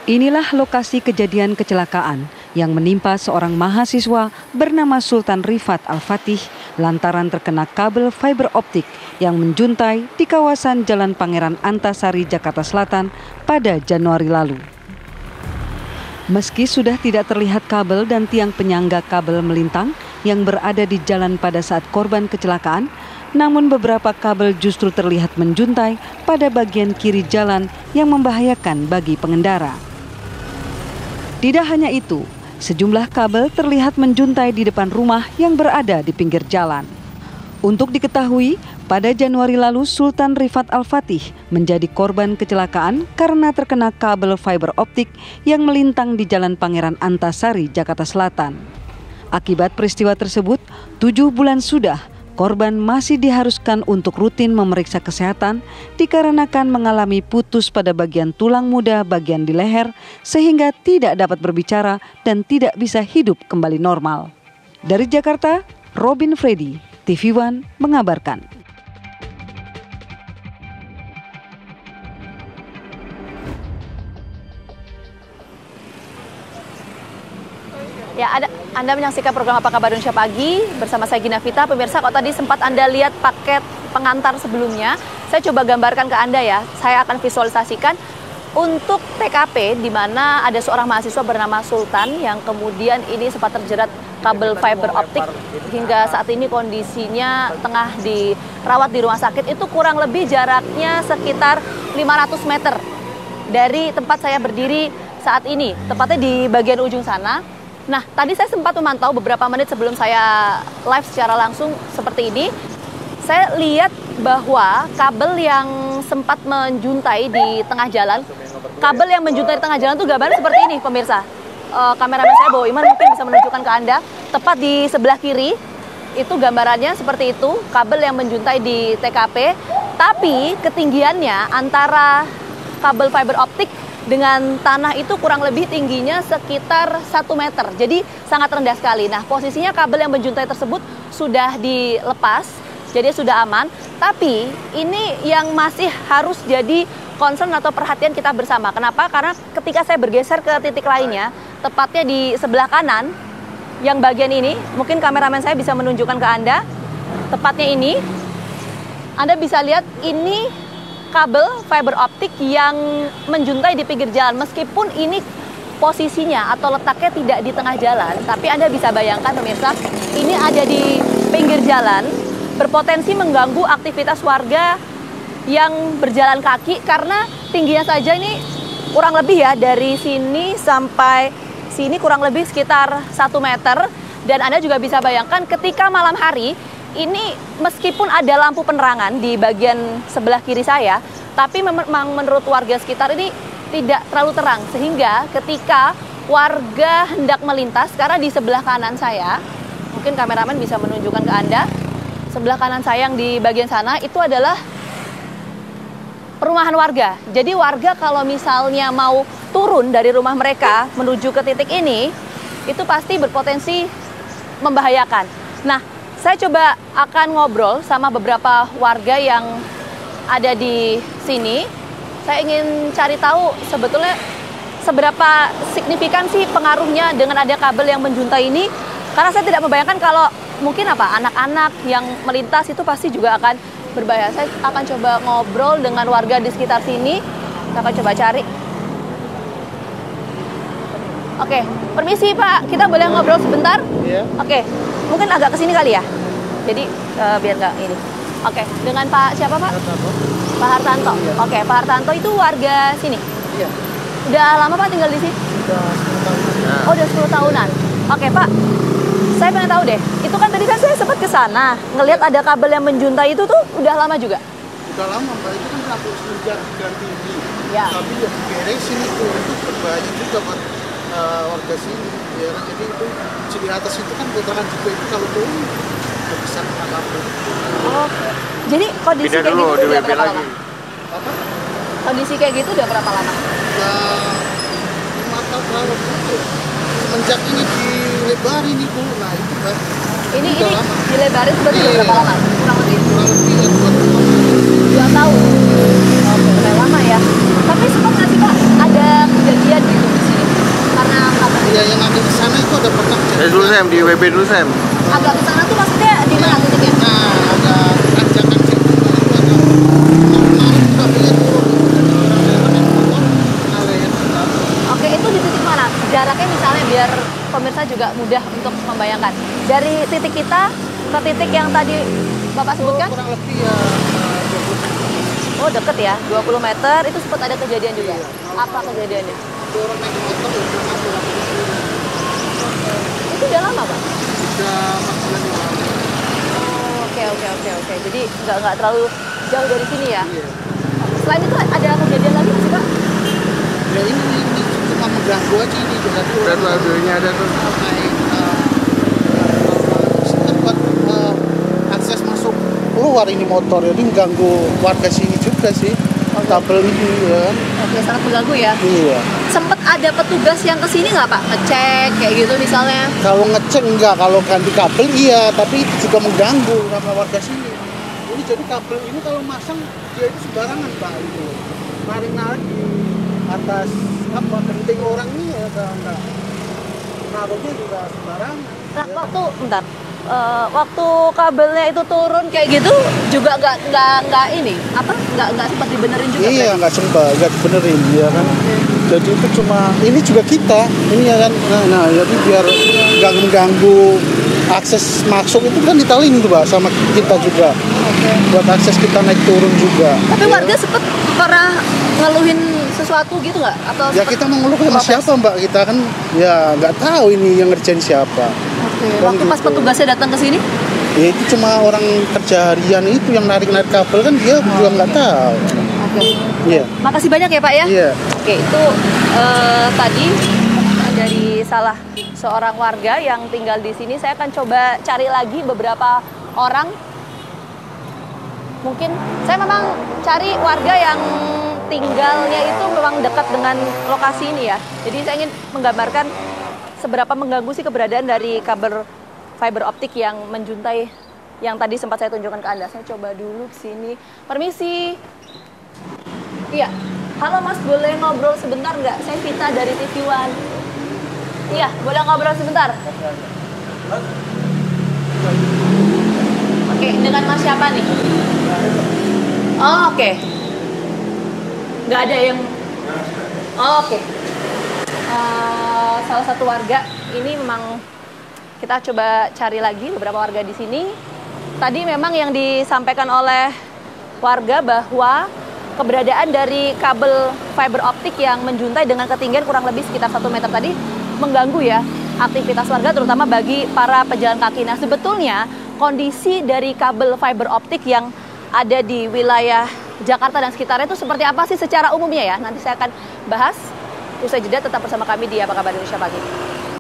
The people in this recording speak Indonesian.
Inilah lokasi kejadian kecelakaan yang menimpa seorang mahasiswa bernama Sultan Rifat Al-Fatih lantaran terkena kabel fiber optik yang menjuntai di kawasan Jalan Pangeran Antasari, Jakarta Selatan pada Januari lalu. Meski sudah tidak terlihat kabel dan tiang penyangga kabel melintang yang berada di jalan pada saat korban kecelakaan, namun beberapa kabel justru terlihat menjuntai pada bagian kiri jalan yang membahayakan bagi pengendara. Tidak hanya itu, sejumlah kabel terlihat menjuntai di depan rumah yang berada di pinggir jalan. Untuk diketahui, pada Januari lalu Sultan Rifat Al-Fatih menjadi korban kecelakaan karena terkena kabel fiber optik yang melintang di Jalan Pangeran Antasari, Jakarta Selatan. Akibat peristiwa tersebut, 7 bulan sudah korban masih diharuskan untuk rutin memeriksa kesehatan dikarenakan mengalami putus pada bagian tulang muda bagian di leher sehingga tidak dapat berbicara dan tidak bisa hidup kembali normal. Dari Jakarta, Robin Freddy, TV One mengabarkan. Ya, Anda menyaksikan program Apa Kabar Indonesia Pagi bersama saya Gina Vita. Pemirsa, kalau tadi sempat Anda lihat paket pengantar sebelumnya, saya coba gambarkan ke Anda ya. Saya akan visualisasikan untuk TKP di mana ada seorang mahasiswa bernama Sultan yang kemudian ini sempat terjerat kabel fiber optik hingga saat ini kondisinya tengah dirawat di rumah sakit. Itu kurang lebih jaraknya sekitar 500 meter dari tempat saya berdiri saat ini, tepatnya di bagian ujung sana. Nah, tadi saya sempat memantau beberapa menit sebelum saya live secara langsung seperti ini. Saya lihat bahwa kabel yang sempat menjuntai di tengah jalan, kabel yang menjuntai di tengah jalan itu gambarnya seperti ini, pemirsa. Kameramen saya Bawa Iman mungkin bisa menunjukkan ke Anda. Tepat di sebelah kiri, itu gambarannya seperti itu, kabel yang menjuntai di TKP. Tapi ketinggiannya antara kabel fiber optik dengan tanah itu kurang lebih tingginya sekitar 1 meter. Jadi sangat rendah sekali. Nah, posisinya kabel yang menjuntai tersebut sudah dilepas, jadi sudah aman. Tapi ini yang masih harus jadi concern atau perhatian kita bersama. Kenapa? Karena ketika saya bergeser ke titik lainnya, tepatnya di sebelah kanan, yang bagian ini, mungkin kameramen saya bisa menunjukkan ke Anda, tepatnya ini, Anda bisa lihat ini kabel fiber optik yang menjuntai di pinggir jalan. Meskipun ini posisinya atau letaknya tidak di tengah jalan, tapi Anda bisa bayangkan pemirsa, ini ada di pinggir jalan, berpotensi mengganggu aktivitas warga yang berjalan kaki karena tingginya saja ini kurang lebih ya, dari sini sampai sini kurang lebih sekitar 1 meter. Dan Anda juga bisa bayangkan ketika malam hari, ini meskipun ada lampu penerangan di bagian sebelah kiri saya, tapi memang menurut warga sekitar ini tidak terlalu terang. Sehingga ketika warga hendak melintas, karena di sebelah kanan saya, mungkin kameramen bisa menunjukkan ke Anda, sebelah kanan saya yang di bagian sana itu adalah perumahan warga. Jadi warga kalau misalnya mau turun dari rumah mereka menuju ke titik ini, itu pasti berpotensi membahayakan. Nah, saya coba akan ngobrol sama beberapa warga yang ada di sini. Saya ingin cari tahu sebetulnya seberapa signifikan sih pengaruhnya dengan ada kabel yang menjuntai ini. Karena saya tidak membayangkan kalau mungkin anak-anak yang melintas itu pasti juga akan berbahaya. Saya akan coba ngobrol dengan warga di sekitar sini. Saya akan coba cari. Oke, permisi Pak, kita boleh ngobrol sebentar? Iya. Oke, mungkin agak kesini kali ya? Jadi biar nggak ini. Oke, dengan Pak siapa Pak? Hartanto. Pak Hartanto. Iya. Oke, Pak Hartanto itu warga sini? Iya. Udah lama Pak tinggal di sini? Udah 10 tahunan. Oh, udah 10 tahunan. Oke Pak, saya pengen tahu deh, itu kan tadi kan saya sempat ke sana, ngelihat ada kabel yang menjuntai itu tuh udah lama juga? Udah lama Pak, itu kan lampu semenjak ganti ini. Ya. Tapi ya beresin itu berbahaya juga buat warga sini. Ya, jadi itu di atas itu kan kotoran juga itu kalau turun bisa kena kabel. Oh, jadi kondisi Pindah kayak dulu, gitu udah berapa lama? Apa? Kondisi kayak gitu udah berapa lama? Udah 5 tahun lalu itu. Semenjak ini dilebarin itu, nah itu Pak. Ini lama. dilebarin berarti udah berapa lama? Kurang lebih? Kurang lebih ya 2 tahun. Oke, udah lama ya. Tapi sempat nggak sih Pak ada kejadian Sam, di WB dulu Sam. Agak ke sana tuh maksudnya di mana titiknya? Nah, ada tanjakan situ itu ada kemarin kabelnya turun Oke, itu di titik mana? Jaraknya misalnya biar pemirsa juga mudah untuk membayangkan. Dari titik kita ke titik yang tadi Bapak sebutkan? kurang lebih ya 20 meter. Oh, deket ya, 20 meter. Itu sempat ada kejadian juga. Apa kejadiannya? Ada orang naik motor ya jangan pulang ke sini. Itu udah lama, Pak? Sudah 4 bulan yang lalu. Oh, oke. Jadi nggak terlalu jauh dari sini ya? Iya. Selain itu ada kejadian lagi nggak sih, Pak? Ya ini cuma mengganggu aja ini jadi Dan mobilnya ada tuh. naik tempat akses masuk keluar ini motor jadi mengganggu warga sini juga sih kabel ini ya. Oke, sangat mengganggu ya. Iya. Sempet ada petugas yang kesini nggak, Pak? Ngecek kayak gitu misalnya? Kalau ngecek enggak, kalau ganti kabel iya, tapi itu juga mengganggu sama warga sini. Ini jadi kabel ini kalau masang dia itu sembarangan Pak itu. Narik-narik di atas apa genting orang ini ya enggak. Naruhnya juga sembarangan. Nah, Ya. bentar. Waktu kabelnya itu turun kayak gitu juga nggak ini nggak sempat dibenerin juga Iya, berarti? nggak sempat, nggak dibenerin ya kan. Jadi itu cuma ini juga kita, ini ya kan. Nah, jadi biar nggak mengganggu akses masuk itu kan ditalin tuh Pak sama kita juga. Buat akses kita naik turun juga. Tapi Ya. warga sempet pernah ngeluhin sesuatu gitu nggak? Atau Ya sempet kita mau ngeluh sama protes? siapa Mbak? Kita kan ya nggak tahu ini yang ngerjain siapa. Oke. Kan Waktu pas gitu. petugasnya datang ke sini? Ya itu cuma orang kerja harian itu yang narik-narik kabel kan dia juga nggak tahu. Oke. Iya. Makasih banyak ya Pak ya. Iya. Oke, itu tadi dari salah seorang warga yang tinggal di sini. Saya akan coba cari lagi beberapa orang. Mungkin saya memang cari warga yang tinggalnya itu memang dekat dengan lokasi ini ya. Jadi saya ingin menggambarkan seberapa mengganggu sih keberadaan dari kabel fiber optik yang menjuntai yang tadi sempat saya tunjukkan ke Anda. Saya coba dulu ke sini. Permisi. Iya. Halo Mas, boleh ngobrol sebentar nggak? Saya Vita dari TV One. Iya, boleh ngobrol sebentar? Oke, dengan Mas siapa nih? Oh, oke. Nggak ada yang... Oh, oke. Salah satu warga, ini memang kita coba cari lagi beberapa warga di sini. Tadi memang yang disampaikan oleh warga bahwa keberadaan dari kabel fiber optik yang menjuntai dengan ketinggian kurang lebih sekitar 1 meter tadi mengganggu ya aktivitas warga terutama bagi para pejalan kaki. Nah, sebetulnya kondisi dari kabel fiber optik yang ada di wilayah Jakarta dan sekitarnya itu seperti apa sih secara umumnya ya? Nanti saya akan bahas. Usai jeda tetap bersama kami di Apa Kabar Indonesia Pagi.